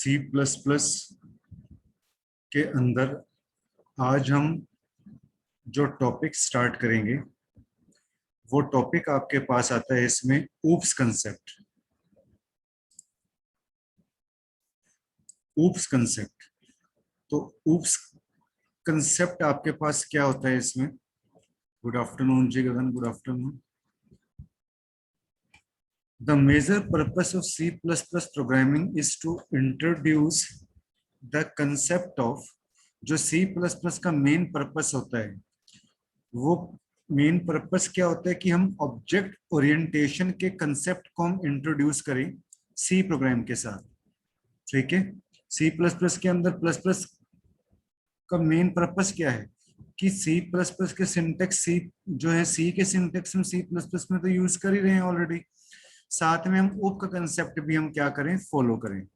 सी plus plus के अंदर आज हम जो टॉपिक स्टार्ट करेंगे वो टॉपिक आपके पास आता है इसमें ऊप्स कंसेप्ट। ऊप्स कंसेप्ट, तो ऊप्स कंसेप्ट आपके पास क्या होता है इसमें। Good afternoon ji Gagan, good afternoon. The major purpose of C plus plus programming is to introduce the concept of, जो सी प्लस प्लस का मेन पर्पस होता है वो मेन पर्पस क्या होता है कि हम ऑब्जेक्ट ओरिएंटेशन के कंसेप्ट को हम इंट्रोड्यूस करें सी प्रोग्राम के साथ। ठीक है, सी प्लस प्लस के अंदर प्लस प्लस का मेन पर्पस क्या है कि सी प्लस प्लस के सिंटेक्स सी जो है सी के सिंटेक्स हम सी प्लस प्लस में तो यूज कर ही रहे हैं ऑलरेडी, साथ में हम उप का कंसेप्ट भी हम क्या करें, फॉलो करें।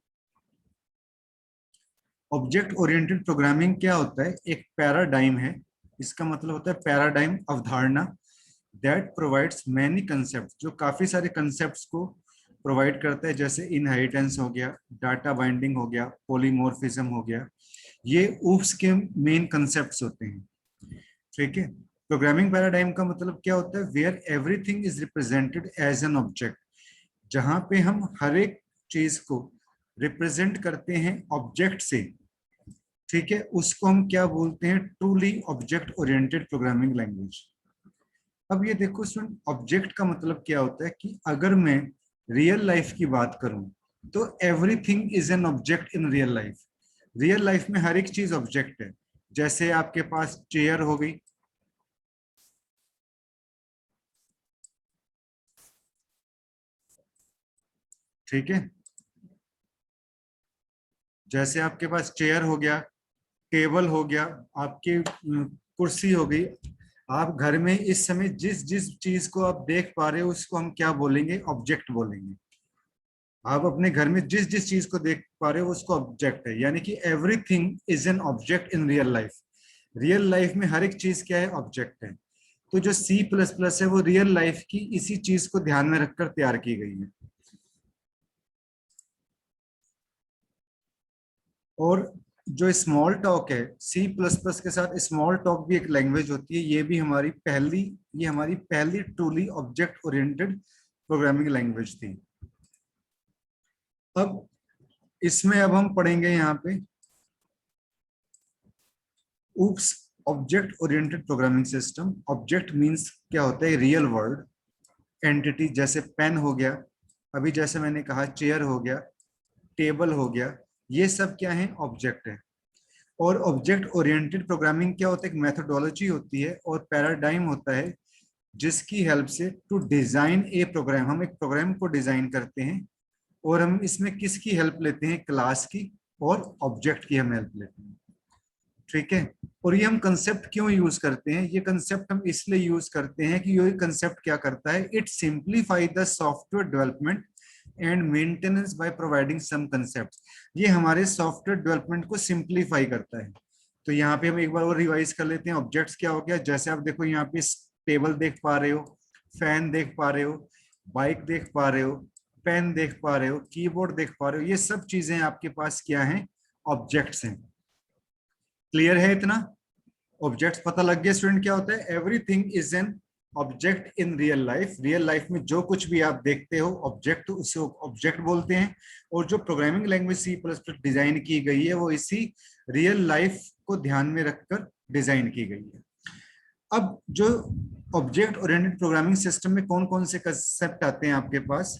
ऑब्जेक्ट ओरिएंटेड प्रोग्रामिंग क्या होता है, एक पैराडाइम है। इसका मतलब होता है पैराडाइम, अवधारणा, दैट प्रोवाइड्स मैनी कंसेप्ट, जो काफी सारे कंसेप्ट्स को प्रोवाइड करता है, जैसे इनहेरिटेंस हो गया, डाटा बाइंडिंग हो गया, पॉलीमॉर्फिज्म हो गया। ये ऊप्स के मेन कंसेप्ट्स होते हैं। ठीक है, प्रोग्रामिंग पैराडाइम का मतलब क्या होता है, where everything is represented as an object, जहां पे हम हर एक चीज को रिप्रेजेंट करते हैं ऑब्जेक्ट से। ठीक है, उसको हम क्या बोलते हैं, truly object oriented programming language. अब ये देखो स्टूडेंट, ऑब्जेक्ट का मतलब क्या होता है कि अगर मैं रियल लाइफ की बात करूं तो everything is an object in real life. Real life में हर एक चीज ऑब्जेक्ट है। जैसे आपके पास चेयर हो गई, ठीक है, जैसे आपके पास चेयर हो गया, टेबल हो गया, आपकी कुर्सी हो गई। आप घर में इस समय जिस जिस चीज को आप देख पा रहे हो उसको हम क्या बोलेंगे, ऑब्जेक्ट बोलेंगे। आप अपने घर में जिस जिस चीज को देख पा रहे हो उसको ऑब्जेक्ट है, यानी कि everything is an object in real life. Real life में हर एक चीज क्या है, ऑब्जेक्ट है। तो जो सी प्लस प्लस है वो रियल लाइफ की इसी चीज को ध्यान में रखकर तैयार की गई है। और जो स्मॉल टॉक है, सी प्लस प्लस के साथ स्मॉल टॉक भी एक लैंग्वेज होती है। ये हमारी पहली truly object oriented programming language थी। अब इसमें अब हम पढ़ेंगे यहाँ पे oops object oriented programming system. Object means क्या होता है, रियल वर्ल्ड एंटिटी, जैसे पेन हो गया, अभी जैसे मैंने कहा चेयर हो गया, टेबल हो गया, ये सब क्या है, ऑब्जेक्ट है। और ऑब्जेक्ट ओरिएंटेड प्रोग्रामिंग क्या होता है, एक मेथोडोलॉजी होती है और पैराडाइम होता है जिसकी हेल्प से टू डिजाइन ए प्रोग्राम, हम एक प्रोग्राम को डिजाइन करते हैं और हम इसमें किसकी हेल्प लेते हैं, क्लास की और ऑब्जेक्ट की हम हेल्प लेते हैं। ठीक है, और ये हम कंसेप्ट क्यों यूज करते हैं, ये कंसेप्ट हम इसलिए यूज करते हैं कि ये कंसेप्ट क्या करता है, it simplify the software development and maintenance by providing some concept. ये हमारे सॉफ्टवेयर डेवलपमेंट को सिंप्लीफाई करता है। तो यहाँ पे हम एक बार और रिवाइज कर लेते हैं। ऑब्जेक्ट्स क्या हो गया, जैसे आप देखो यहाँ पे टेबल देख पा रहे हो, फैन देख पा रहे हो, बाइक देख पा रहे हो, पेन देख पा रहे हो, कीबोर्ड देख पा रहे हो, ये सब चीजें आपके पास क्या हैं, ऑब्जेक्ट्स हैं। क्लियर है इतना? ऑब्जेक्ट्स पता लग गया स्टूडेंट क्या होता है, everything is an object in real life. Real life में जो कुछ भी आप देखते हो ऑब्जेक्ट, उसे ऑब्जेक्ट बोलते हैं। और जो programming language C plus plus design की गई है वो इसी रियल लाइफ को ध्यान में रखकर डिजाइन की गई है। अब जो ऑब्जेक्ट ओरिएंटेड प्रोग्रामिंग सिस्टम में कौन कौन से कंसेप्ट आते हैं आपके पास,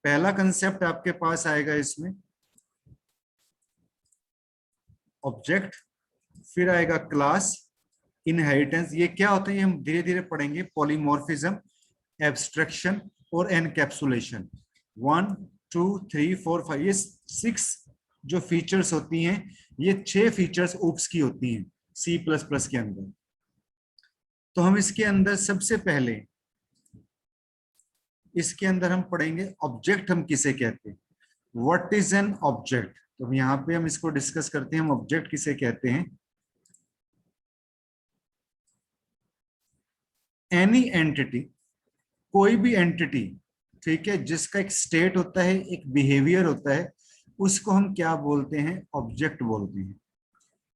पहला कंसेप्ट आपके पास आएगा इसमें ऑब्जेक्ट, फिर आएगा क्लास, इनहेरिटेंस, ये क्या होता है ये हम धीरे धीरे पढ़ेंगे, पॉलीमॉर्फिज्म, एब्स्ट्रक्शन और एनकैप्सुलेशन। 1 2 3 4 5, ये 6 जो फीचर्स होती हैं, ये 6 फीचर्स ऊप्स की होती हैं सी प्लस प्लस के अंदर। तो हम इसके अंदर सबसे पहले इसके अंदर हम पढ़ेंगे ऑब्जेक्ट हम किसे कहते हैं, व्हाट इज एन ऑब्जेक्ट। तो यहाँ पे हम इसको डिस्कस करते हैं, हम ऑब्जेक्ट किसे कहते हैं। एनी एंटिटी, कोई भी एंटिटी ठीक है, जिसका एक स्टेट होता है, एक बिहेवियर होता है, उसको हम क्या बोलते हैं, ऑब्जेक्ट बोलते हैं।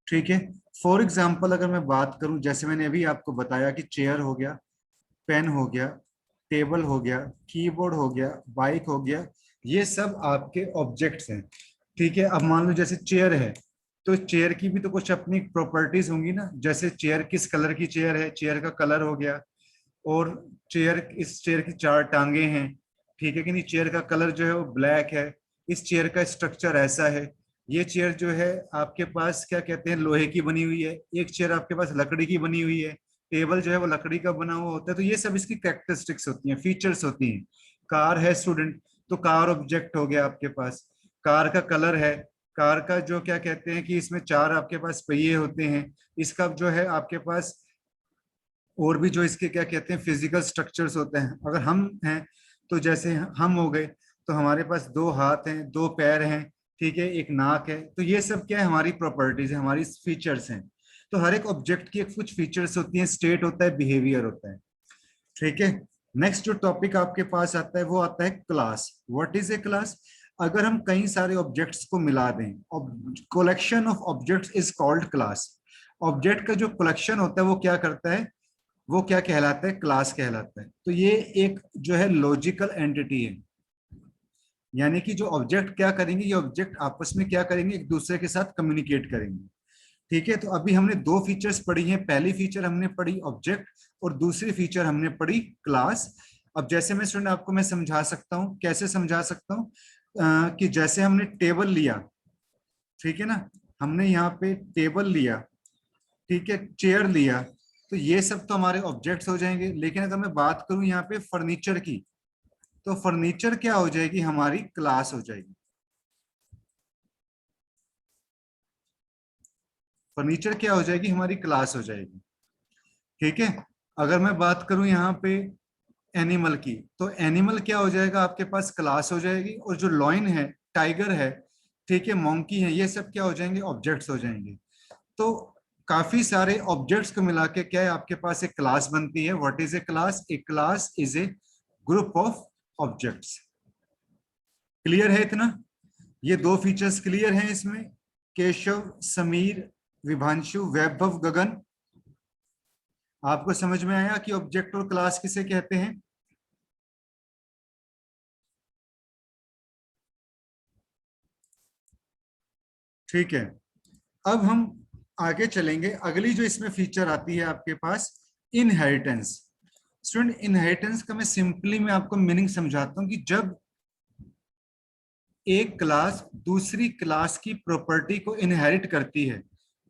ठीक है, फॉर एग्जाम्पल अगर मैं बात करूं, जैसे मैंने अभी आपको बताया कि चेयर हो गया, पेन हो गया, टेबल हो गया, कीबोर्ड हो गया, बाइक हो गया, ये सब आपके ऑब्जेक्ट्स हैं। ठीक है, अब मान लो जैसे चेयर है, तो चेयर की भी तो कुछ अपनी प्रॉपर्टीज होंगी ना, जैसे चेयर किस कलर की चेयर है, चेयर का कलर हो गया, और चेयर, इस चेयर की चार टांगे हैं, ठीक है कि नहीं, चेयर का कलर जो है वो ब्लैक है, इस चेयर का स्ट्रक्चर ऐसा है, ये चेयर जो है आपके पास क्या कहते हैं, लोहे की बनी हुई है, एक चेयर आपके पास लकड़ी की बनी हुई है, टेबल जो है वो लकड़ी का बना हुआ होता है। तो ये सब इसकी कैरेक्टरिस्टिक्स होती हैं, फीचर्स होती हैं। कार है स्टूडेंट, तो कार ऑब्जेक्ट हो गया आपके पास। कार का कलर है, कार का जो क्या कहते हैं कि इसमें चार आपके पास पहिए होते हैं, इसका जो है आपके पास और भी जो इसके क्या कहते हैं फिजिकल स्ट्रक्चर्स होते हैं। अगर हम हैं तो जैसे हम हो गए, तो हमारे पास दो हाथ हैं, दो पैर हैं, ठीक है, एक नाक है, तो ये सब क्या है, हमारी प्रॉपर्टीज है, हमारी फीचर्स हैं। तो हर एक ऑब्जेक्ट की एक कुछ फीचर्स होती हैं, स्टेट होता है, बिहेवियर होता है। ठीक है, नेक्स्ट जो टॉपिक आपके पास आता है वो आता है class. What is a class? अगर हम कई सारे ऑब्जेक्ट्स को मिला दें, collection of objects is called class. Object का जो कलेक्शन होता है वो क्या करता है, वो क्या कहलाता है, क्लास कहलाता है। तो ये एक जो है लॉजिकल एंटिटी है, यानी कि जो ऑब्जेक्ट क्या करेंगे, ये ऑब्जेक्ट आपस में क्या करेंगे, एक दूसरे के साथ कम्युनिकेट करेंगे। ठीक है, तो अभी हमने दो फीचर्स पढ़ी हैं, पहली फीचर हमने पढ़ी ऑब्जेक्ट, और दूसरी फीचर हमने पढ़ी क्लास। अब जैसे मैं स्टूडेंट आपको मैं समझा सकता हूँ, कैसे समझा सकता हूँ, कि जैसे हमने टेबल लिया, ठीक है ना, हमने यहाँ पे टेबल लिया, ठीक है, चेयर लिया, तो ये सब तो हमारे ऑब्जेक्ट्स हो जाएंगे। लेकिन अगर मैं बात करूं यहाँ पे फर्नीचर की, तो फर्नीचर क्या हो जाएगी, हमारी क्लास हो जाएगी। फर्नीचर क्या हो जाएगी, हमारी क्लास हो जाएगी। ठीक है, अगर मैं बात करूं यहाँ पे एनिमल की, तो एनिमल क्या हो जाएगा, आपके पास क्लास हो जाएगी। और जो लॉयन है, टाइगर है, ठीक है, मोंकी है, ये सब क्या हो जाएंगे, ऑब्जेक्ट्स हो जाएंगे। तो काफी सारे ऑब्जेक्ट्स को मिला के क्या है, आपके पास एक क्लास बनती है। What is a class? A class is a group of objects. Clear है इतना? ये दो फीचर्स क्लियर हैं इसमें, केशव, समीर, विभांशु, वैभव, गगन, आपको समझ में आया कि ऑब्जेक्ट और क्लास किसे कहते हैं? ठीक है, अब हम आगे चलेंगे। अगली जो इसमें फीचर आती है आपके पास, इनहेरिटेंस। स्टूडेंट, इनहेरिटेंस का मैं सिंपली मैं आपको मीनिंग समझाता हूँ कि जब एक क्लास दूसरी क्लास की प्रॉपर्टी को इनहेरिट करती है,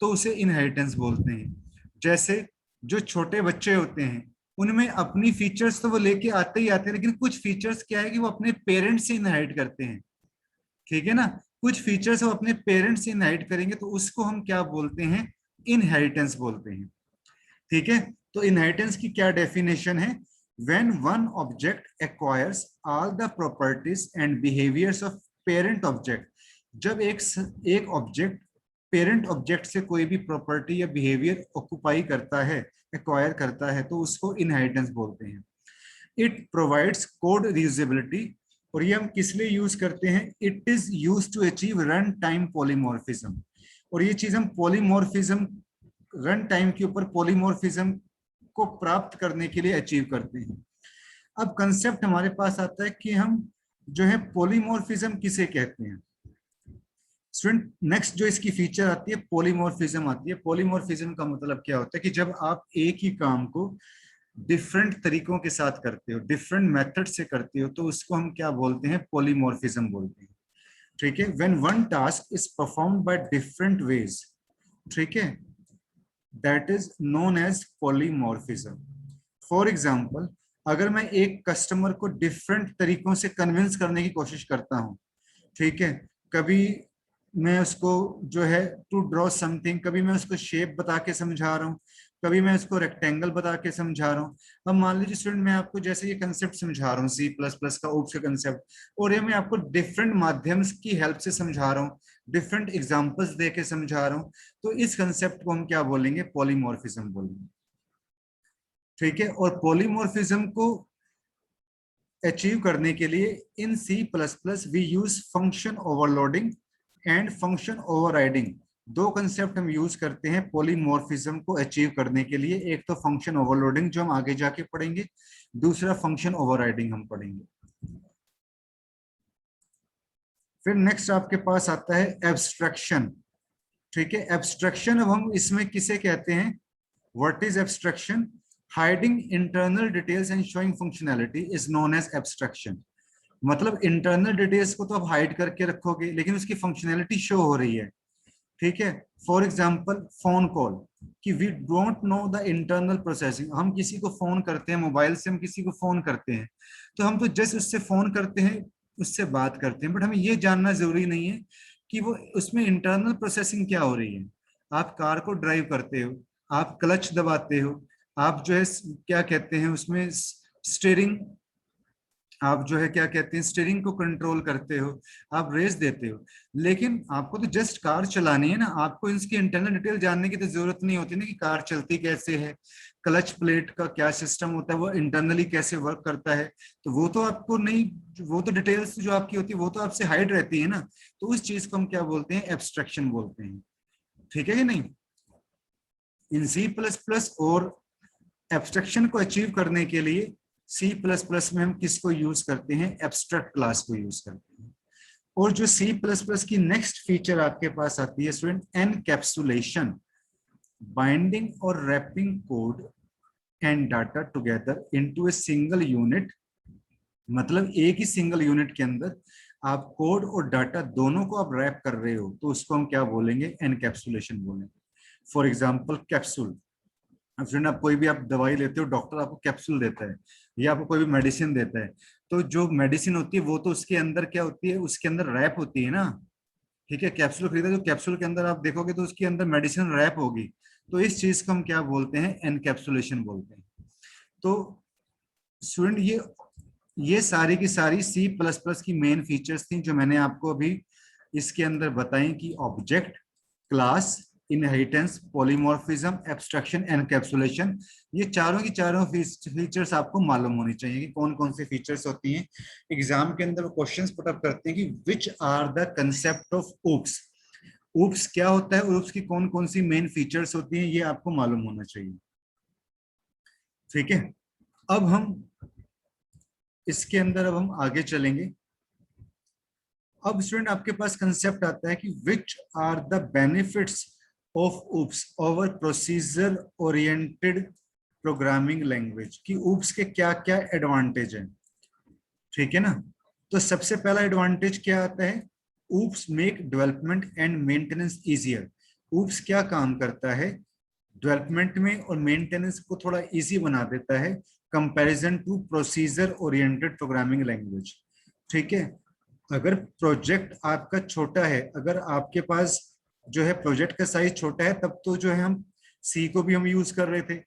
तो उसे इनहेरिटेंस बोलते हैं। जैसे जो छोटे बच्चे होते हैं, उनमें अपनी फीचर्स तो वो लेके आते ही आते हैं, लेकिन कुछ फीचर्स क्या है कि वो अपने पेरेंट्स से इनहेरिट करते हैं। ठीक है ना, कुछ फीचर्स वो अपने पेरेंट्स से इनहेरिट करेंगे, तो उसको हम क्या बोलते हैं, इनहेरिटेंस बोलते हैं। ठीक है, तो इनहेरिटेंस की क्या डेफिनेशन है? When one object acquires all the properties and behaviours of parent object. जब एक ऑब्जेक्ट पेरेंट ऑब्जेक्ट से कोई भी प्रॉपर्टी या बिहेवियर ऑक्युपाई करता है, एक्वायर करता है, तो उसको इनहेरिटेंस बोलते हैं। इट प्रोवाइड्स कोड रीयूजेबिलिटी, और ये हम किस लिए यूज करते हैं, it is use to achieve run time polymorphism. और ये चीज हम पॉलीमॉर्फिज्म, रन टाइम के ऊपर पॉलीमॉर्फिज्म को प्राप्त करने के लिए अचीव करते हैं। अब कंसेप्ट हमारे पास आता है कि हम जो है पॉलीमॉर्फिज्म किसे कहते हैं। स्टूडेंट, नेक्स्ट जो इसकी फीचर आती है, पॉलीमॉर्फिज्म आती है। पॉलीमॉर्फिज्म का मतलब क्या होता है कि जब आप एक ही काम को डिफरेंट तरीकों के साथ करते हो, डिफरेंट मेथड से करते हो, तो उसको हम क्या बोलते हैं, पॉलीमॉर्फिज्म बोलते हैं। ठीक है, when one task is performed by different ways, ठीक है, that is known as polymorphism. For example, अगर मैं एक कस्टमर को डिफरेंट तरीकों से कन्विंस करने की कोशिश करता हूँ, ठीक है, कभी मैं उसको जो है टू ड्रॉ समथिंग, कभी मैं उसको शेप बता के समझा रहा हूँ, कभी मैं उसको रेक्टेंगल बता के समझा रहा हूँ। अब मान लीजिए स्टूडेंट, मैं आपको जैसे ये कंसेप्ट समझा रहा हूँ, सी प्लस प्लस का ओप्स का कंसेप्ट, और ये मैं आपको डिफरेंट माध्यम की हेल्प से समझा रहा हूँ, डिफरेंट एग्जाम्पल्स दे के समझा रहा हूँ, तो इस कंसेप्ट को हम क्या बोलेंगे, पॉलीमॉर्फिज्म बोलेंगे। ठीक है, और पॉलीमॉर्फिज्म को अचीव करने के लिए in C++ we use function overloading and function overriding. दो कंसेप्ट हम यूज करते हैं पॉलीमॉर्फिज्म को अचीव करने के लिए, एक तो फंक्शन ओवरलोडिंग जो हम आगे जाके पढ़ेंगे, दूसरा फंक्शन ओवरराइडिंग हम पढ़ेंगे। फिर नेक्स्ट आपके पास आता है एब्स्ट्रैक्शन। ठीक है, एब्स्ट्रैक्शन अब हम इसमें किसे कहते हैं, what is abstraction? Hiding internal details and showing functionality is known as abstraction. मतलब इंटरनल डिटेल्स को तो आप हाइड करके रखोगे लेकिन उसकी फंक्शनैलिटी शो हो रही है। ठीक है, फॉर एग्जाम्पल फोन कॉल, कि we don't know the internal processing. हम किसी को फोन करते हैं, मोबाइल से हम किसी को फोन करते हैं, तो हम तो जस्ट उससे फोन करते हैं, उससे बात करते हैं, बट हमें ये जानना जरूरी नहीं है कि वो उसमें इंटरनल प्रोसेसिंग क्या हो रही है। आप कार को ड्राइव करते हो, आप क्लच दबाते हो, आप जो है क्या कहते हैं उसमें स्टीयरिंग, आप जो है क्या कहते हैं स्टीयरिंग को कंट्रोल करते हो, आप रेस देते हो, लेकिन आपको तो जस्ट कार चलानी है ना, आपको इसकी इंटरनल डिटेल जानने की तो जरूरत नहीं होती ना कि कार चलती कैसे है, क्लच प्लेट का क्या सिस्टम होता है, वो इंटरनली कैसे वर्क करता है, तो वो तो आपको नहीं, वो तो डिटेल्स जो आपकी होती है वो तो आपसे हाइड रहती है ना। तो उस चीज को हम क्या बोलते हैं, एब्स्ट्रैक्शन बोलते हैं। ठीक है कि नहीं? इन C++ और एब्स्ट्रैक्शन को अचीव करने के लिए C++ में हम किसको यूज करते हैं, एब्स्ट्रैक्ट क्लास को यूज करते हैं। और जो C++ की नेक्स्ट फीचर आपके पास आती है स्टूडेंट, एनकैप्सुलेशन, बाइंडिंग और wrapping code and data together into a single unit. मतलब एक ही सिंगल यूनिट के अंदर आप कोड और डाटा दोनों को आप रैप कर रहे हो, तो उसको हम क्या बोलेंगे, एनकैप्सुलेशन बोलेंगे। फॉर एग्जाम्पल कैप्सूल, अब फ्रेंड आप कोई भी आप दवाई लेते हो, डॉक्टर आपको कैप्सूल देता है या आपको कोई भी मेडिसिन देता है, तो जो मेडिसिन होती है वो तो उसके अंदर क्या होती है, उसके अंदर रैप होती है ना। ठीक है, कैप्सूल खरीदा, जो कैप्सूल के अंदर आप देखोगे तो उसके अंदर मेडिसिन रैप होगी, तो इस चीज को हम क्या बोलते हैं, एनकैप्सुलेशन बोलते हैं। तो स्टूडेंट ये सारी की सारी C++ की मेन फीचर्स थी जो मैंने आपको अभी इसके अंदर बताई, कि object, class, inheritance, polymorphism, abstraction, encapsulation, ये चारों की चारों फीचर्स आपको मालूम होनी चाहिए कि कौन कौन सी फीचर्स होती हैं। एग्जाम के अंदर वो क्वेश्चंस पुटअप करते हैं कि which are the concept of OOPs, OOPs क्या होता है और ऊप्स की कौन कौन सी मेन फीचर्स होती हैं, ये आपको मालूम होना चाहिए। ठीक है, अब हम इसके अंदर अब हम आगे चलेंगे। अब स्टूडेंट आपके पास कंसेप्ट आता है कि which are the benefits of OOPs over procedure oriented programming language, कि ऊप्स के क्या क्या एडवांटेज हैं। ठीक है ना, तो सबसे पहला एडवांटेज क्या आता है, oops make development and maintenance easier. Oops क्या काम करता है, डेवलपमेंट में और मेंटेनेंस को थोड़ा इजी बना देता है comparison to procedure oriented programming language. ठीक है, अगर प्रोजेक्ट आपका छोटा है, अगर आपके पास जो है प्रोजेक्ट का साइज छोटा है, तब तो जो है हम सी को भी हम यूज कर रहे थे।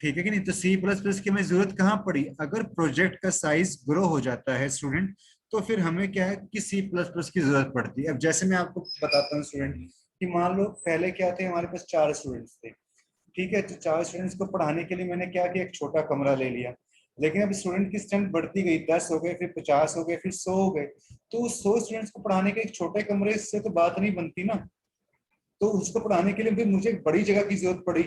ठीक है कि नहीं, तो C++ की हमें जरूरत कहाँ पड़ी, अगर प्रोजेक्ट का साइज ग्रो हो जाता है स्टूडेंट, तो फिर हमें क्या है कि C++ की जरूरत पड़ती है। अब जैसे मैं आपको बताता हूँ स्टूडेंट, कि मान लो पहले क्या थे, हमारे पास 4 स्टूडेंट्स थे। ठीक है, तो 4 स्टूडेंट्स को पढ़ाने के लिए मैंने क्या किया, एक छोटा कमरा ले लिया। लेकिन अब स्टूडेंट की स्ट्रेंथ बढ़ती गई, 10 हो गए, फिर 50 हो गए, फिर 100 हो गए, तो 100 स्टूडेंट्स को पढ़ाने के एक छोटे कमरे से तो बात नहीं बनती ना, तो उसको पढ़ाने के लिए फिर मुझे एक बड़ी जगह की जरूरत पड़ी।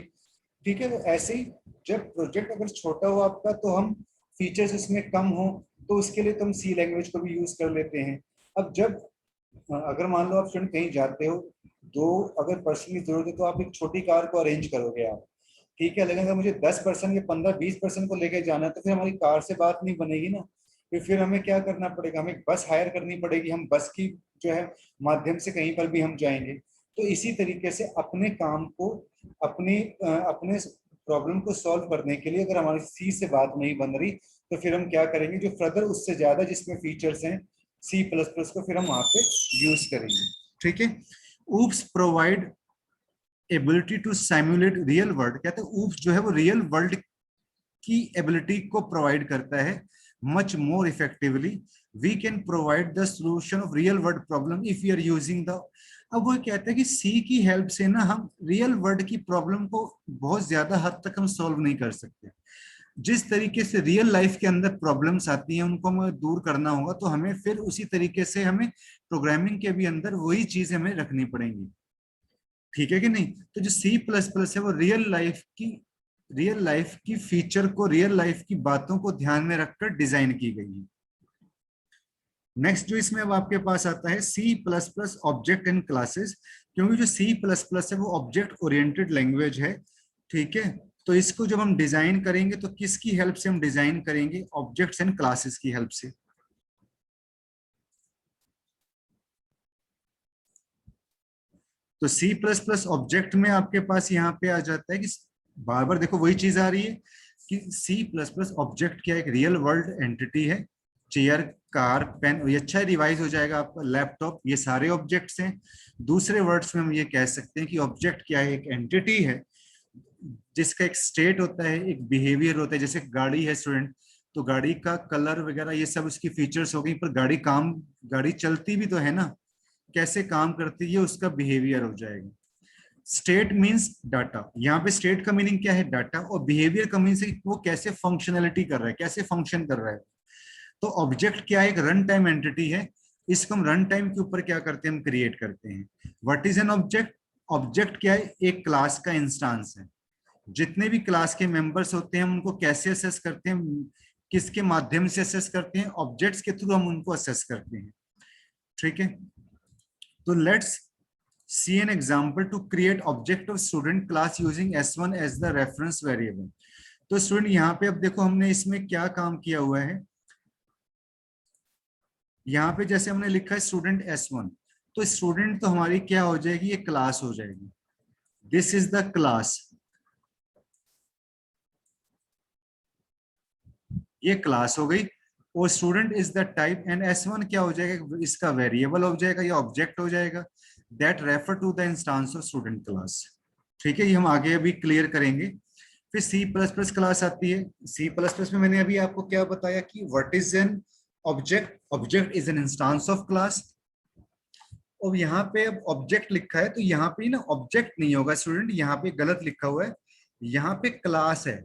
ठीक है, तो ऐसे ही जब प्रोजेक्ट अगर छोटा हो आपका, तो हम फीचर्स इसमें कम हो, तो उसके लिए तुम सी लैंग्वेज को भी यूज कर लेते हैं। अब जब अगर मान लो आप स्टूडेंट कहीं जाते हो, दो अगर पर्सन की जरूरत है, तो आप एक छोटी कार को अरेंज करोगे आप। ठीक है, लेकिन अगर मुझे 10% या 15-20% को लेके जाना है, तो फिर हमारी कार से बात नहीं बनेगी ना। फिर हमें क्या करना पड़ेगा, हमें बस हायर करनी पड़ेगी, हम बस की जो है माध्यम से कहीं पर भी हम जाएंगे। तो इसी तरीके से अपने काम को, अपने प्रॉब्लम को सॉल्व करने के लिए अगर हमारी सी से बात नहीं बन रही, तो फिर हम क्या करेंगे, जो फर्दर उससे ज्यादा जिसमें फीचर्स हैं C++ को फिर हम वहां पे यूज करेंगे। ठीक है, OOPs provide ability to simulate real world, कहते हैं ऊप्स जो है वो रियल वर्ल्ड की एबिलिटी को प्रोवाइड करता है much more effectively. We can provide the solution of real world problem if you are using the. अब वो कहता है कि सी की हेल्प से ना हम रियल वर्ल्ड की प्रॉब्लम को बहुत ज्यादा हद तक हम सॉल्व नहीं कर सकते। जिस तरीके से रियल लाइफ के अंदर प्रॉब्लम्स आती हैं उनको हमें दूर करना होगा, तो हमें फिर उसी तरीके से हमें प्रोग्रामिंग के भी अंदर वही चीज हमें रखनी पड़ेंगी। ठीक है कि नहीं? तो जो सी प्लस प्लस है वो रियल लाइफ की फीचर को, रियल लाइफ की बातों को ध्यान में रखकर डिजाइन की गई है। नेक्स्ट जो इसमें अब आपके पास आता है C plus plus object and classes, क्योंकि जो सी प्लस प्लस है वो ऑब्जेक्ट ओरिएंटेड लैंग्वेज है। ठीक है, तो इसको जब हम डिजाइन करेंगे तो किसकी हेल्प से हम डिजाइन करेंगे? ऑब्जेक्ट्स एंड क्लासेस की हेल्प से। तो सी प्लस प्लस ऑब्जेक्ट में आपके पास यहाँ पे आ जाता है कि बार बार देखो वही चीज आ रही है कि सी प्लस प्लस ऑब्जेक्ट क्या, एक रियल वर्ल्ड एंटिटी है। चेयर, कार, पेन, ये अच्छा रिवाइज हो जाएगा आपका, लैपटॉप, ये सारे ऑब्जेक्ट्स हैं। दूसरे वर्ड्स में हम ये कह सकते हैं कि ऑब्जेक्ट क्या है? एक एंटिटी है जिसका एक स्टेट होता है, एक बिहेवियर होता है। जैसे गाड़ी है स्टूडेंट, तो गाड़ी का कलर वगैरह ये सब उसकी फीचर्स हो गई, पर गाड़ी चलती भी तो है ना, कैसे काम करती है उसका बिहेवियर हो जाएगा। स्टेट मींस डाटा, यहाँ पे स्टेट का मीनिंग क्या है? डाटा। और बिहेवियर का मीनिंग वो कैसे फंक्शनलिटी कर रहा है, कैसे फंक्शन कर रहा है। तो ऑब्जेक्ट क्या है? एक रन टाइम एंटिटी है। इसको हम रन टाइम के ऊपर क्या करते हैं? हम क्रिएट करते हैं। What is an object? Object क्या है? एक क्लास का इंस्टांस है। जितने भी क्लास के मेंबर्स होते हैं हम उनको कैसे असेस करते हैं? किसके माध्यम से असेस करते हैं? ऑब्जेक्ट्स के थ्रू हम उनको असेस करते हैं। ठीक है, तो let's see an example to create object of student class using s1 as the reference variable। तो स्टूडेंट यहाँ पे अब देखो हमने इसमें क्या काम किया हुआ है। यहाँ पे जैसे हमने लिखा है स्टूडेंट s1, तो स्टूडेंट तो हमारी क्या हो जाएगी? ये क्लास हो जाएगी। दिस इज द क्लास, ये क्लास हो गई। और student is the type, and s1 क्या हो जाएगा? इसका वेरिएबल हो जाएगा या ऑब्जेक्ट हो जाएगा, that refer to the instance of student class. ठीक है, ये हम आगे अभी क्लियर करेंगे। फिर सी प्लस प्लस क्लास आती है। सी प्लस प्लस में मैंने अभी आपको क्या बताया कि what is an object? Object is an instance of class. और यहाँ पे अब ऑब्जेक्ट लिखा है, तो यहाँ पे ना ऑब्जेक्ट नहीं होगा स्टूडेंट, यहाँ पे गलत लिखा हुआ है, यहाँ पे क्लास है।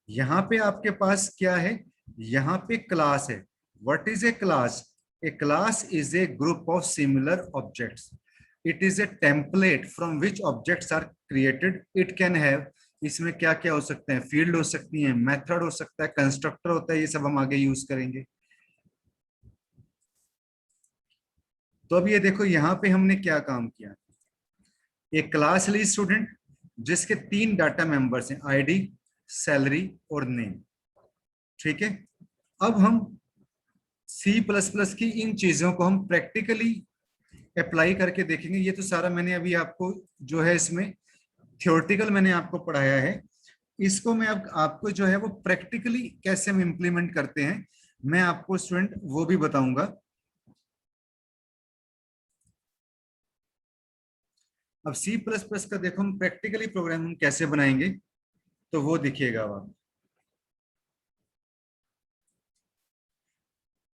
यहाँ पे आपके पास क्या है? यहाँ पे क्लास है। What is a class? A class is a group of similar objects. It is a template from which objects are created. It can have, इसमें क्या क्या हो सकते हैं? फील्ड हो सकती है, मेथड हो सकता है, कंस्ट्रक्टर होता है, ये सब हम आगे यूज करेंगे। तो अब ये देखो यहाँ पे हमने क्या काम किया। एक क्लास ली स्टूडेंट जिसके 3 डाटा मेंबर्स हैं, आईडी, सैलरी और नेम। ठीक है, अब हम सी प्लस प्लस की इन चीजों को हम प्रैक्टिकली अप्लाई करके देखेंगे। ये तो सारा मैंने अभी आपको जो है इसमें थियोरेटिकल मैंने आपको पढ़ाया है। इसको मैं अब आपको जो है वो प्रैक्टिकली कैसे हम इम्प्लीमेंट करते हैं, मैं आपको स्टूडेंट वो भी बताऊंगा। अब सी प्लस प्लस का देखो हम प्रैक्टिकली प्रोग्राम हम कैसे बनाएंगे, तो वो दिखिएगा। अब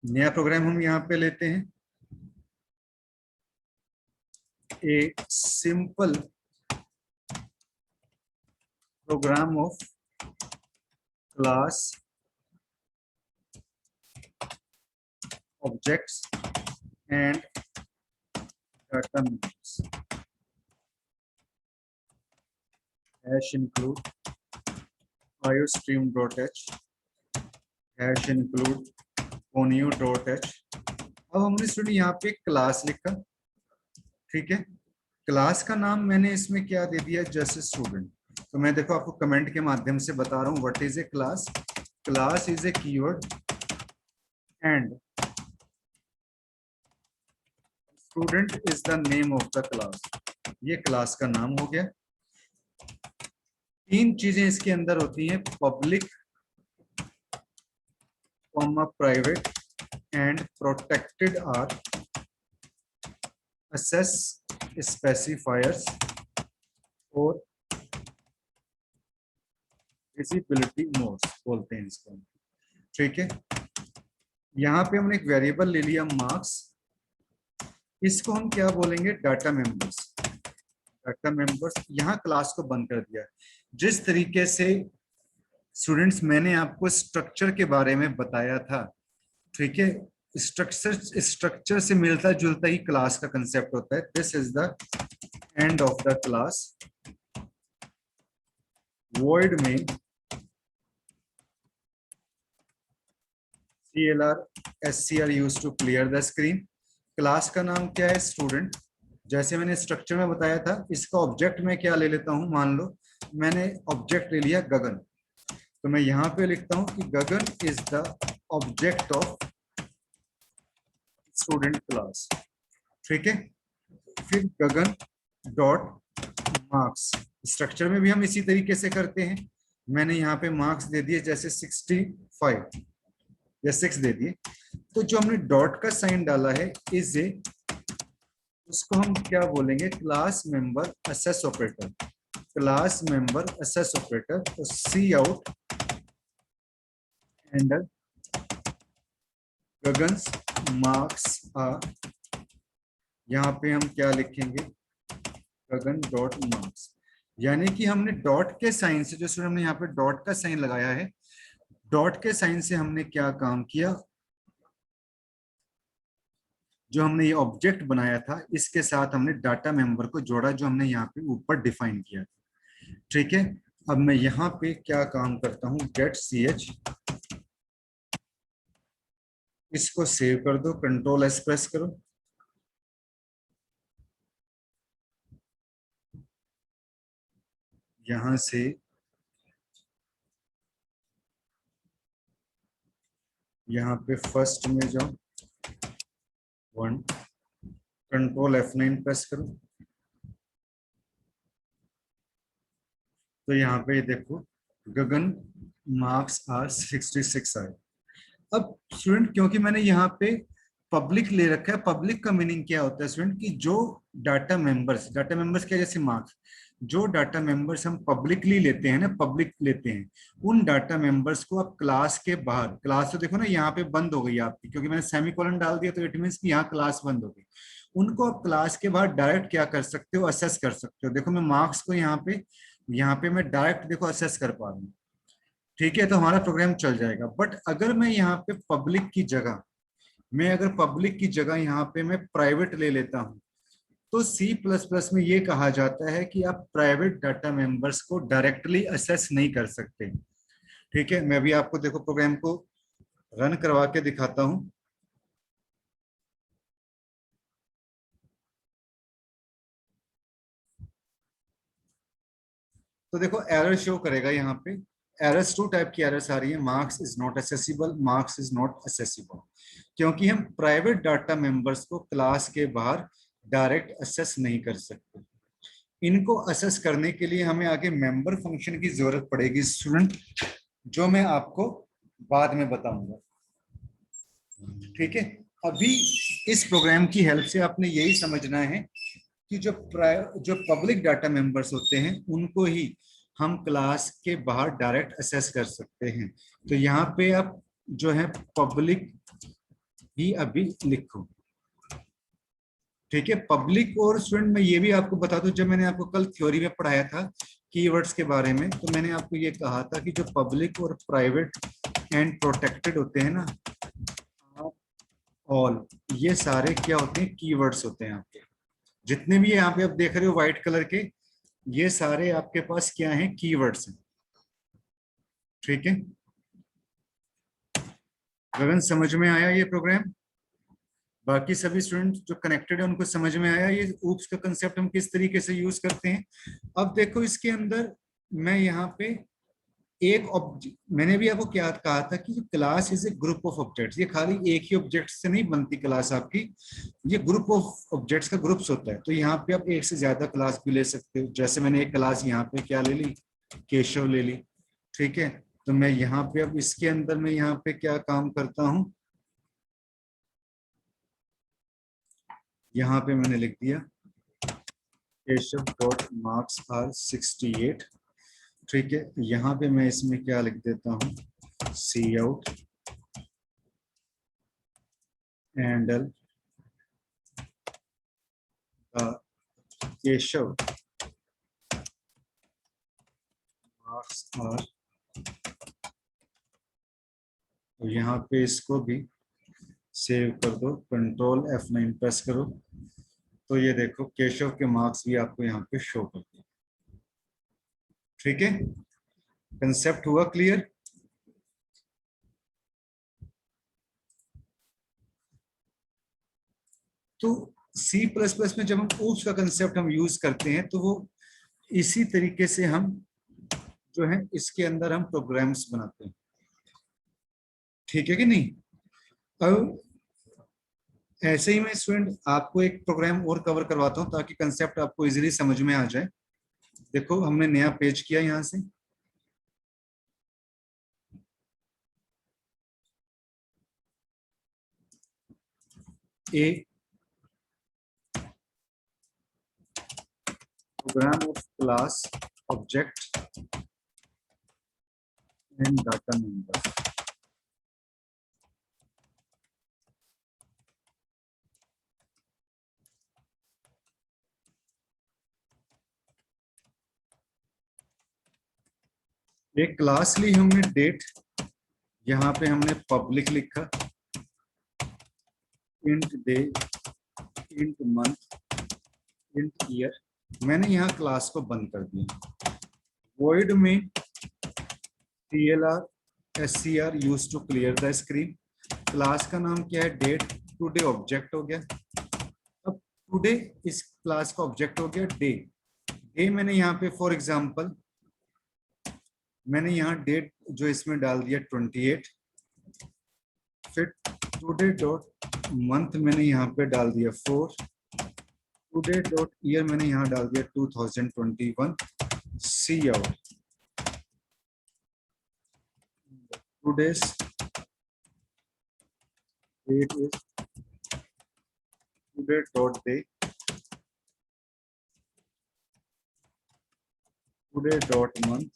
नया प्रोग्राम हम यहाँ पे लेते हैं, a simple program of class objects and data methods hash include iostream.h hash include onio.h। अब हमने स्टूडेंट यहाँ पे क्लास लिखा। ठीक है, क्लास का नाम मैंने इसमें क्या दे दिया? Just student. तो मैं देखो आपको कमेंट के माध्यम से बता रहा हूँ what is a class. Class is A keyword and student is the name of the class. ये क्लास का नाम हो गया। 3 चीजें इसके अंदर होती हैं, public, private and protected are access specifiers और विजिबिलिटी मोड्स बोलते हैं इसको। ठीक है, यहाँ पे हमने एक वेरिएबल ले लिया मार्क्स, इसको हम क्या बोलेंगे? Data members. डाटा मेंबर्स, यहाँ क्लास को बंद कर दिया। जिस तरीके से स्टूडेंट्स मैंने आपको स्ट्रक्चर के बारे में बताया था, ठीक है, स्ट्रक्चर से मिलता जुलता ही क्लास का कंसेप्ट होता है। This is the end of the class. Void main CLR SCR use to clear the screen. Class का नाम क्या है? स्टूडेंट। जैसे मैंने स्ट्रक्चर में बताया था, इसका ऑब्जेक्ट मैं क्या ले लेता हूं, मान लो मैंने ऑब्जेक्ट ले लिया गगन, तो मैं यहां पे लिखता हूं कि Gagan is the object of student class. ठीक है, फिर गगन डॉट मार्क्स। स्ट्रक्चर में भी हम इसी तरीके से करते हैं। मैंने यहाँ पे मार्क्स दे दिए जैसे 65 या 6 दे दिए, तो जो हमने डॉट का साइन डाला है इज ए, उसको हम क्या बोलेंगे? Class member assess operator. Class member assess operator. तो सी आउट एंड गगन्स मार्क्स आर, यहाँ पे हम क्या लिखेंगे? गगन डॉट मार्क्स। यानी कि हमने डॉट के साइन से, जो हमने यहाँ पे डॉट का साइन लगाया है, डॉट के साइन से हमने क्या काम किया? जो हमने ये ऑब्जेक्ट बनाया था, इसके साथ हमने डाटा मेंबर को जोड़ा, जो हमने यहाँ पे ऊपर डिफाइन किया था। ठीक है, अब मैं यहाँ पे क्या काम करता हूँ? गेट ch, इसको सेव कर दो, कंट्रोल एस प्रेस करो। यहां से यहाँ पे फर्स्ट में जाओ, 1, कंट्रोल F9 प्रेस करो, तो यहाँ पे देखो गगन मार्क्स आर 66 आए। अब स्टूडेंट, क्योंकि मैंने यहाँ पे पब्लिक ले रखा है, पब्लिक का मीनिंग क्या होता है स्टूडेंट? कि जो डाटा मेंबर्स क्या, जैसे मार्क्स, जो डाटा मेंबर्स हम पब्लिकली लेते हैं ना, पब्लिक लेते हैं, उन डाटा मेंबर्स को आप क्लास के बाहर, क्लास तो देखो ना यहाँ पे बंद हो गई आपकी, क्योंकि मैंने सेमीकोलन डाल दिया, तो इट मींस कि यहाँ क्लास बंद हो गई। उनको आप क्लास के बाहर डायरेक्ट क्या कर सकते हो? असेस कर सकते हो। देखो मैं मार्क्स को यहाँ पे मैं डायरेक्ट देखो असेस कर पा रहा हूँ। ठीक है, तो हमारा प्रोग्राम चल जाएगा। बट अगर मैं यहाँ पे पब्लिक की जगह, यहाँ पे मैं प्राइवेट ले लेता हूं, तो C++ में ये कहा जाता है कि आप प्राइवेट डाटा मेंबर्स को डायरेक्टली असेस नहीं कर सकते। ठीक है, मैं भी आपको देखो प्रोग्राम को रन करवा के दिखाता हूं। तो देखो एरर शो करेगा यहाँ पे। एरर्स 2 टाइप की एरर्स आ रही है। Marks is not accessible, marks is not accessible, क्योंकि हम प्राइवेट डाटा मेंबर्स को क्लास के बाहर डायरेक्ट असेस नहीं कर सकते। इनको असेस करने के लिए हमें आगे मेंबर फंक्शन की जरूरत पड़ेगी स्टूडेंट, जो मैं आपको बाद में बताऊंगा। ठीक है, अभी इस प्रोग्राम की हेल्प से आपने यही समझना है कि जो पब्लिक डाटा मेंबर्स होते हैं, उनको ही हम क्लास के बाहर डायरेक्ट असेस कर सकते हैं। तो यहाँ पे आप जो है पब्लिक ही अभी लिखो। ठीक है, पब्लिक। और स्टूडेंट मैं ये भी आपको बता दूं, जब मैंने आपको कल थ्योरी में पढ़ाया था कीवर्ड्स के बारे में, तो मैंने आपको ये कहा था कि जो पब्लिक और प्राइवेट एंड प्रोटेक्टेड होते हैं ना, ऑल, ये सारे क्या होते हैं? कीवर्ड्स होते हैं आपके। जितने भी यहाँ पे आप देख रहे हो व्हाइट कलर के, ये सारे आपके पास क्या हैं? कीवर्ड्स हैं। ठीक है, गगन समझ में आया ये प्रोग्राम? बाकी सभी स्टूडेंट जो कनेक्टेड है उनको समझ में आया ये ऊप्स का कंसेप्ट हम किस तरीके से यूज करते हैं? अब देखो इसके अंदर मैं यहाँ पे एक ऑब्जेक्ट, मैंने भी आपको क्या कहा था कि class is a group of objects. ये खाली एक ही ऑब्जेक्ट से नहीं बनती क्लास आपकी, ये ग्रुप ऑफ ऑब्जेक्ट्स का ग्रुप्स होता है। तो यहाँ पे आप एक से ज्यादा क्लास भी ले सकते हो। जैसे मैंने एक क्लास यहाँ पे क्या ले ली? केशव ले ली। ठीक है, तो मैं यहाँ पे अब इसके अंदर मैं यहाँ पे क्या काम करता हूँ? यहाँ पे मैंने लिख दिया केशव डॉट मार्क्स आर 68। ठीक है, यहाँ पे मैं इसमें क्या लिख देता हूँ? Cout and Keshav marks are, तो यहाँ पे इसको भी सेव कर दो, कंट्रोल F9 प्रेस करो, तो ये देखो केशव के मार्क्स भी आपको यहाँ पे शो कर दिए। ठीक है, कंसेप्ट हुआ क्लियर? तो सी प्लस प्लस में जब हम ऊप्स का कंसेप्ट हम यूज करते हैं तो वो इसी तरीके से हम जो है इसके अंदर हम प्रोग्राम्स बनाते हैं। ठीक है कि नहीं? अब ऐसे ही मैं स्टूडेंट आपको एक प्रोग्राम और कवर करवाता हूं ताकि कंसेप्ट आपको इजीली समझ में आ जाए। देखो हमने नया पेज किया यहां से, a program of class object and data member. एक क्लास ली हमने डेट, यहाँ पे हमने पब्लिक लिखा, int day, int month, int year. मैंने यहाँ क्लास को बंद कर दिया। Void main TLR SCR use to clear the screen. Class का नाम क्या है? डेट। टुडे ऑब्जेक्ट हो गया। अब टुडे इस क्लास का ऑब्जेक्ट हो गया डे। डे मैंने यहाँ पे फॉर एग्जांपल मैंने यहाँ डेट जो इसमें डाल दिया 28। फिर टुडे डॉट मंथ मैंने यहाँ पे डाल दिया 4। टुडे डॉट ईयर मैंने यहाँ डाल दिया 2021। सी out today's date is today dot day, today dot month,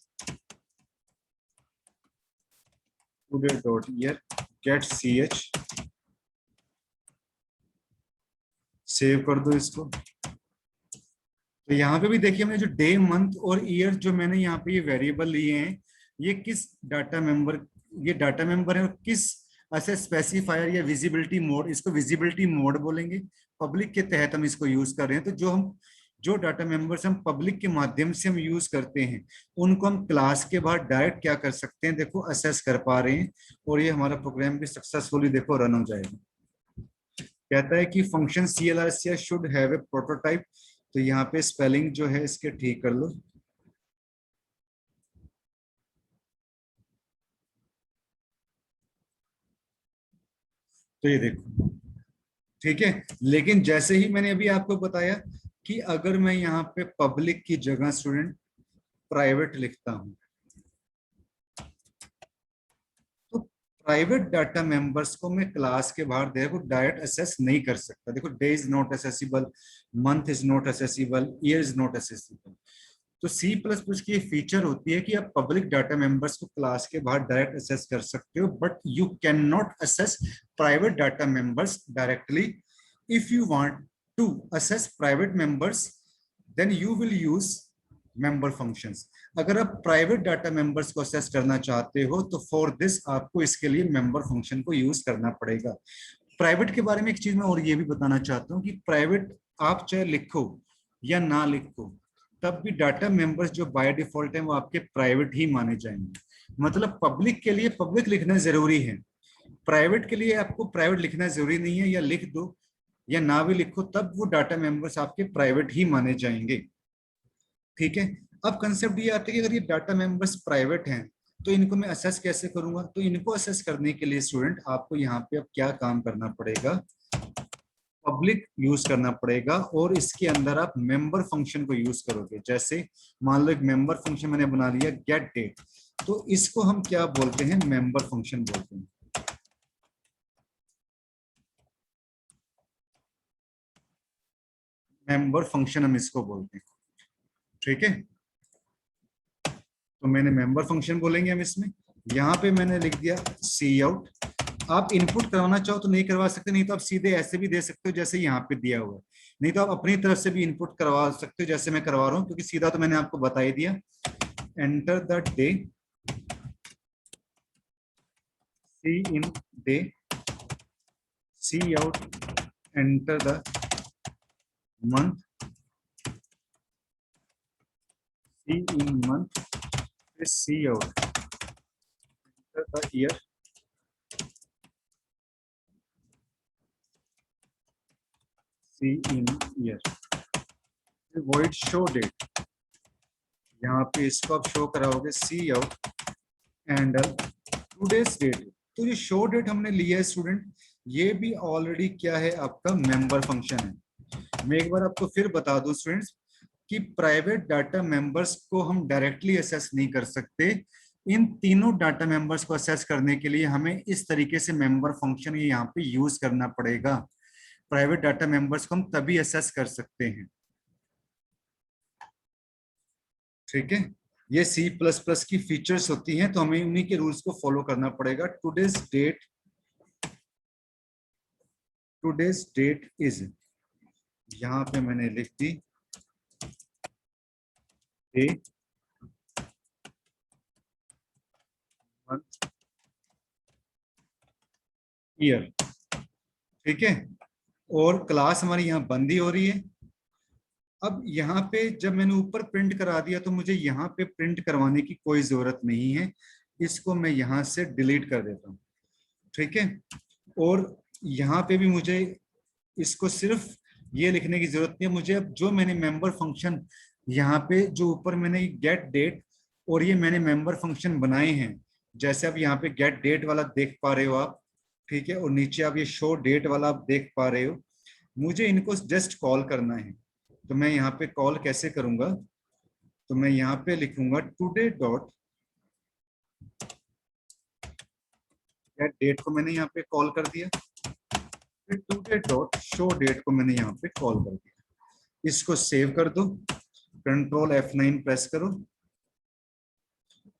today dot year, get ch, save कर दो इसको। तो यहाँ पे भी देखिए हमने जो डे मंथ और ईयर जो मैंने यहाँ पे ये वेरिएबल लिए हैं, ये किस डाटा मेंबर, ये डाटा मेंबर है और किस ऐसे स्पेसिफायर या विजिबिलिटी मोड, इसको विजिबिलिटी मोड बोलेंगे। पब्लिक के तहत हम इसको यूज कर रहे हैं। तो जो डाटा मेंबर्स हम पब्लिक के माध्यम से हम यूज करते हैं उनको हम क्लास के बाहर डायरेक्ट क्या कर सकते हैं, देखो असेस कर पा रहे हैं। और ये हमारा प्रोग्राम भी सक्सेसफुली देखो रन हो जाएगा। कहता है कि function CLRCR should have a prototype. तो यहाँ पे स्पेलिंग जो है इसके ठीक कर लो। तो ये देखो ठीक है। लेकिन जैसे ही मैंने अभी आपको बताया कि अगर मैं यहाँ पे पब्लिक की जगह स्टूडेंट प्राइवेट लिखता हूं तो प्राइवेट डाटा मेंबर्स को मैं क्लास के बाहर देखो डायरेक्ट असेस नहीं कर सकता। देखो day is not accessible, month is not accessible, year is not accessible. तो सी प्लस प्लस की फीचर होती है कि आप पब्लिक डाटा मेंबर्स को क्लास के बाहर डायरेक्ट असेस कर सकते हो, but you can not access private data members directly. If you want to access private members then you will use member functions. अगर आप प्राइवेट डाटा मेंबर्स को access करना चाहते हो तो फॉर दिस आपको इसके लिए मेंबर फंक्शन को यूज करना पड़ेगा। प्राइवेट के बारे में एक चीज मैं और ये भी बताना चाहता हूँ कि प्राइवेट आप चाहे लिखो या ना लिखो तब भी डाटा मेंबर्स जो बाय डिफॉल्ट है वो आपके प्राइवेट ही माने जाएंगे। मतलब पब्लिक के लिए पब्लिक लिखना जरूरी है, प्राइवेट के लिए आपको प्राइवेट लिखना जरूरी नहीं है। या लिख दो या ना भी लिखो तब वो डाटा मेंबर्स आपके प्राइवेट ही माने जाएंगे। ठीक है। अब कंसेप्ट ये आता है कि अगर ये डाटा मेंबर्स प्राइवेट हैं तो इनको मैं असेस कैसे करूंगा। तो इनको असेस करने के लिए स्टूडेंट आपको यहाँ पे अब क्या काम करना पड़ेगा, पब्लिक यूज करना पड़ेगा और इसके अंदर आप मेंबर फंक्शन को यूज करोगे। जैसे मान लो एक मेंबर फंक्शन मैंने बना लिया गेट डेट, तो इसको हम क्या बोलते हैं, मेंबर फंक्शन बोलते हैं। मेंबर फंक्शन हम इसको बोलते हैं। ठीक है, तो मैंने मेंबर फंक्शन बोलेंगे हम इसमें। यहाँ पे मैंने लिख दिया सी आउट। आप इनपुट करवाना चाहो तो नहीं करवा सकते, नहीं तो आप सीधे ऐसे भी दे सकते हो जैसे यहाँ पे दिया हुआ है। नहीं तो आप अपनी तरफ से भी इनपुट करवा सकते हो जैसे मैं करवा रहा हूँ, क्योंकि सीधा तो मैंने आपको बता ही दिया। Enter the day, cin day, cout, enter the month, cin month, cout, enter the year, cin year, void show date, यहाँ पे इसको आप शो कराओगे cout and today's date. तो ये show that हमने लिया है स्टूडेंट, ये भी ऑलरेडी क्या है आपका मेंबर फंक्शन है। मैं एक बार आपको फिर बता दूं स्टूडेंट्स कि प्राइवेट डाटा मेंबर्स को हम डायरेक्टली असेस नहीं कर सकते। इन तीनों डाटा मेंबर्स को असेस करने के लिए हमें इस तरीके से मेंबर फंक्शन यहाँ पे यूज करना पड़ेगा। प्राइवेट डाटा मेंबर्स को हम तभी असेस कर सकते हैं, ठीक है। ये C++ की फीचर्स होती हैं, तो हमें उन्हीं के रूल्स को फॉलो करना पड़ेगा। टुडेज डेट इज, यहां पे मैंने लिख दी डे, मंथ, ईयर, ठीक है। और क्लास हमारी यहाँ बंद ही हो रही है। अब यहाँ पे जब मैंने ऊपर प्रिंट करा दिया तो मुझे यहाँ पे प्रिंट करवाने की कोई जरूरत नहीं है, इसको मैं यहाँ से डिलीट कर देता हूँ, ठीक है। और यहाँ पे भी मुझे इसको सिर्फ ये लिखने की जरूरत नहीं है। मुझे अब जो मैंने मेंबर फंक्शन यहाँ पे जो ऊपर मैंने गेट डेट और ये मैंने मेंबर फंक्शन बनाए हैं, जैसे आप यहाँ पे गेट डेट वाला देख पा रहे हो आप, ठीक है, और नीचे आप ये शो डेट वाला आप देख पा रहे हो, मुझे इनको जस्ट कॉल करना है। तो मैं यहाँ पे कॉल कैसे करूंगा, तो मैं यहाँ पे लिखूंगा टुडे डॉट गेट डेट को मैंने यहाँ पे कॉल कर दिया, फिर टुडे डॉट शो डेट को मैंने यहाँ पे कॉल कर दिया। इसको सेव कर दो, कंट्रोल F9 प्रेस करो,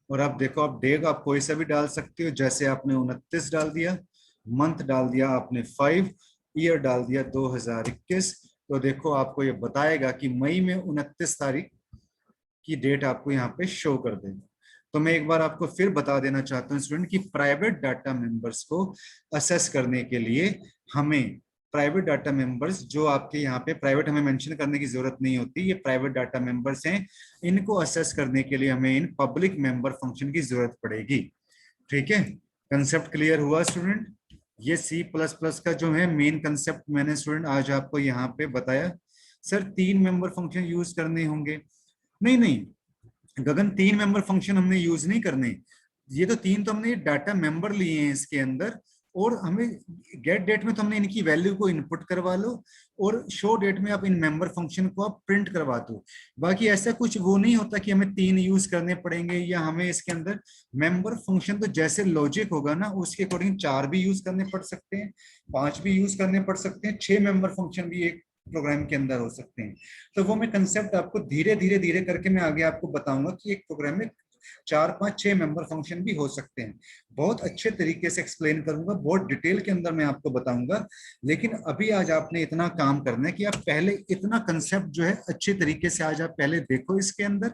और आप देखो आप डे आप कोई सा भी डाल सकते हो, जैसे आपने 29 डाल दिया, मंथ डाल दिया आपने 5, ईयर डाल दिया 2021। तो देखो आपको ये बताएगा कि मई में 29 तारीख की डेट आपको यहाँ पे शो कर देगा। तो मैं एक बार आपको फिर बता देना चाहता हूँ स्टूडेंट कि प्राइवेट डाटा मेंबर्स को असेस करने के लिए हमें प्राइवेट डाटा मेंबर्स, जो आपके यहाँ पे प्राइवेट हमें मेंशन करने की जरूरत नहीं होती, ये प्राइवेट डाटा मेंबर्स हैं, इनको असेस करने के लिए हमें इन पब्लिक मेंबर फंक्शन की जरूरत पड़ेगी, ठीक है। कंसेप्ट क्लियर हुआ स्टूडेंट? ये C++ का जो है मेन कंसेप्ट मैंने स्टूडेंट आज आपको यहाँ पे बताया। सर 3 मेंबर फंक्शन यूज करने होंगे? नहीं नहीं गगन, 3 मेंबर फंक्शन हमने यूज नहीं करने, ये तो 3 तो हमने डाटा मेंबर लिए हैं इसके अंदर, और हमें गेट डेट में तो हमने इनकी वैल्यू को इनपुट करवा लो, और शो डेट में आप इन मेंबर फंक्शन को आप प्रिंट करवा दो। बाकी ऐसा कुछ वो नहीं होता कि हमें 3 यूज करने पड़ेंगे, या हमें इसके अंदर मेंबर फंक्शन तो जैसे लॉजिक होगा ना उसके अकॉर्डिंग 4 भी यूज करने पड़ सकते हैं, 5 भी यूज करने पड़ सकते हैं, 6 मेंबर फंक्शन भी एक प्रोग्राम के अंदर हो सकते हैं। तो वो मैं कंसेप्ट आपको धीरे धीरे धीरे करके मैं आगे आपको बताऊंगा कि एक प्रोग्राम में 4, 5, 6 मेंबर फंक्शन भी हो सकते हैं। बहुत अच्छे तरीके से एक्सप्लेन करूंगा, बहुत डिटेल के अंदर मैं आपको बताऊंगा। लेकिन अभी आज आपने इतना काम करना है कि आप पहले इतना कंसेप्ट जो है अच्छे तरीके से आज आप पहले देखो इसके अंदर,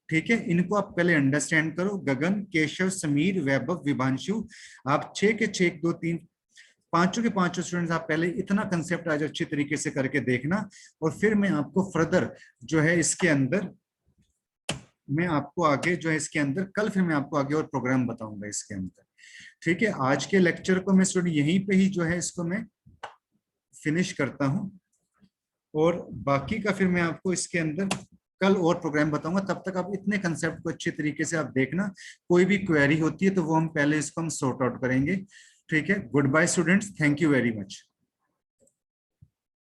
ठीक है। इनको आप पहले अंडरस्टैंड करो। गगन, केशव, समीर, वैभव, विभांशु, आप 6 के 6, 1, 2, 3, पांचों के पांचों स्टूडेंट्स आप पहले इतना कंसेप्ट आज अच्छी तरीके से करके देखना, और फिर मैं आपको फर्दर जो है इसके अंदर मैं आपको आगे जो है इसके अंदर कल फिर मैं आपको आगे और प्रोग्राम बताऊंगा इसके अंदर, ठीक है। आज के लेक्चर को मैं स्टूडेंट यहीं पे ही जो है इसको मैं फिनिश करता हूं, और बाकी का फिर मैं आपको इसके अंदर कल और प्रोग्राम बताऊंगा। तब तक आप इतने कंसेप्ट को अच्छे तरीके से आप देखना, कोई भी क्वेरी होती है तो वो हम पहले इसको हम सॉर्ट आउट करेंगे, ठीक है। Good bye students, thank you very much.